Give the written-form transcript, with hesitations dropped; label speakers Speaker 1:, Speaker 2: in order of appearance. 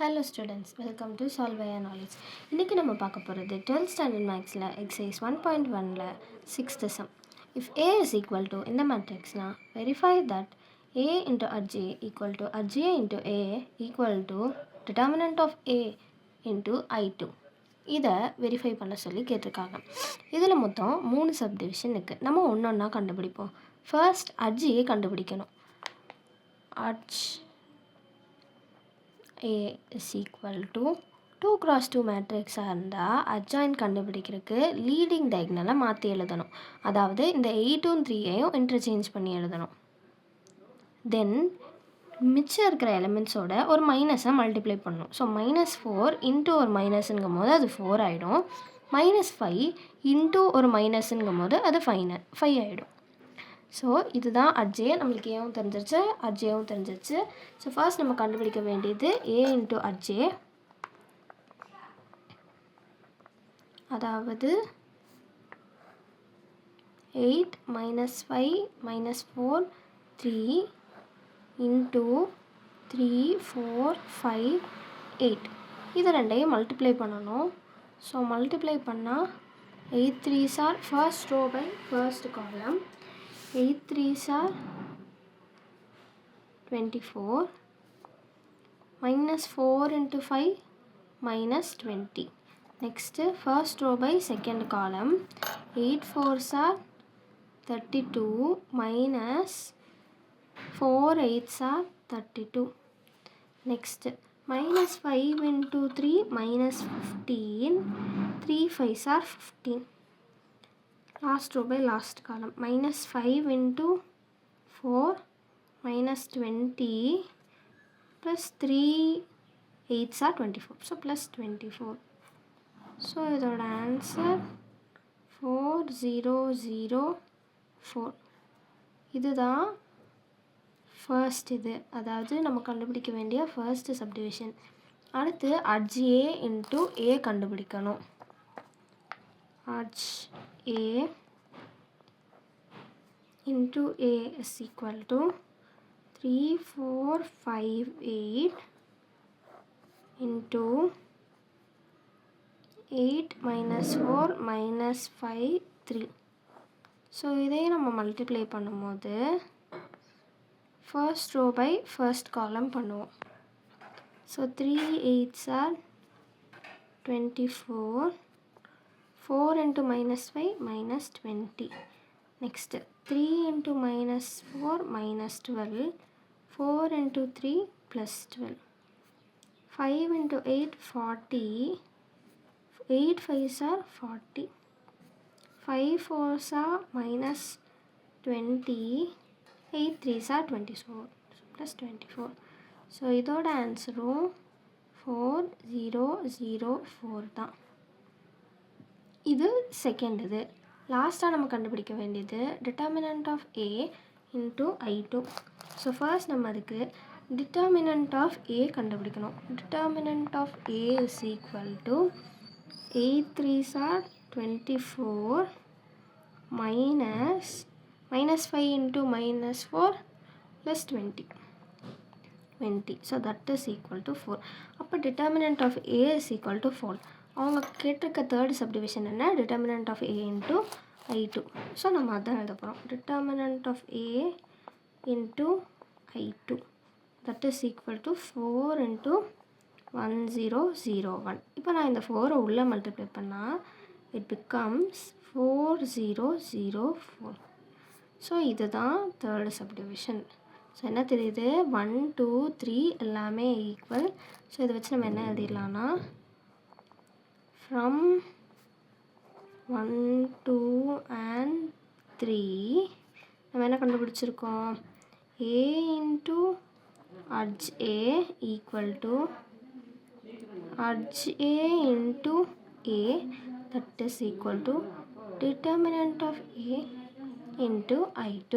Speaker 1: Hello students, welcome to Solve Via Knowledge. இன்றைக்கி நம்ம பார்க்க போகிறது 12th standard mathsல exercise 1.1ல 6th sum. If A is equal to இந்த matrixனா verify that A into Rj equal to Rj into A equal to determinant of A into I2. இதை verify பண்ண சொல்லி கேட்டிருக்காங்க. இதில் மொத்தம் 3 சப்டிவிஷன் இருக்குது. நம்ம ஒன்றொன்னா கண்டுபிடிப்போம். ஃபர்ஸ்ட் அட்ஜியை கண்டுபிடிக்கணும். Adj A is equal to 2 cross 2 மேட்ரிக்ஸாக இருந்தால் அட்ஜாயின் கண்டுபிடிக்கிறதுக்கு லீடிங் டயக்னலை மாற்றி எழுதணும். அதாவது இந்த 8ம் 3ஐயும் இன்டர்சேஞ்ச் பண்ணி எழுதணும். தென் மிச்சம் இருக்கிற எலிமெண்ட்ஸோட ஒரு மைனஸை மல்டிப்ளை பண்ணணும். ஸோ -4 இன்ட்டு ஒரு மைனஸுங்கும் போது அது 4 ஆகிடும். -5 இன்ட்டு ஒரு மைனஸுங்கும் போது அது 5 ஆகிடும். ஸோ இதுதான் அட்ஜே. நம்மளுக்கு ஏவும் தெரிஞ்சிருச்சு, அட்ஜேவும் தெரிஞ்சிருச்சு. ஸோ ஃபர்ஸ்ட் நம்ம கண்டுபிடிக்க வேண்டியது ஏ இன்ட்டு அட்ஜே, அதாவது 8 -5 -4 3 இன்ட்டு 3 4 5 8 இது ரெண்டையும் மல்டிப்ளை பண்ணணும். ஸோ மல்டிப்ளை பண்ணால் 8 3s are first row by first column, 8 3s are 24, -4 into 5 -20. Next first row by second column, 8 4s are 32 minus 4 8s are 32. Next -5 into 3 -15, 3 5s are 15. Last row by last column, -5 into 4 -20 plus 3 8s are 24. So plus 24. So இதோட answer 4004. இதுதான் first இது, அதாவது நம்ம கண்டுபிடிக்க வேண்டிய first subdivision. அடுத்து adj A into ஏ கண்டுபிடிக்கணும். Adj A into A is equal to 3 4 5 8 into 8 -4 -5 3. So இதை நம்ம மல்டிப்ளை பண்ணும்போது ஃபர்ஸ்ட் ரோ பை ஃபர்ஸ்ட் காலம் பண்ணுவோம். So 3 8s are 24, 4 into -5 -20. Next 3 into -4 -12, 4 into 3 plus 12, 5 into 8 40, 8 5s are 40, 5 4s are -20, 8 3s are 24 plus 24. So இதோட ஆன்சரும் 4004 தான். இது second. இது லாஸ்ட்டாக நம்ம கண்டுபிடிக்க வேண்டியது determinant of A into I2. So first நம்ம அதுக்கு டிட்டர்மினன்ட் ஆஃப் ஏ கண்டுபிடிக்கணும். Determinant of A is equal to 8 3s are 24 -5 into -4 plus 20. So that is equal to 4. அப்போ determinant of A is equal to 4. அவங்க கேட்டிருக்க third subdivision என்ன? Determinant of A into I2. So நம்ம அதான் எழுத போகிறோம். Determinant of A into I2 that is equal to 4 into 1001. இப்போ நான் இந்த 4 உள்ளே மல்டிப்ளை பண்ணால் இட் பிகம்ஸ் 4004. ஸோ இதுதான் தேர்டு சப்டிவிஷன். ஸோ என்ன தெரியுது? 1 2 3 எல்லாமே ஈக்குவல். ஸோ இதை வச்சு நம்ம என்ன எழுதிடலான்னா from 1 2 and 3 நம்ம என்ன கண்டுபிடிச்சிருக்கோம்? A into adj A equal to adj A into A that is equal to determinant of A into I2.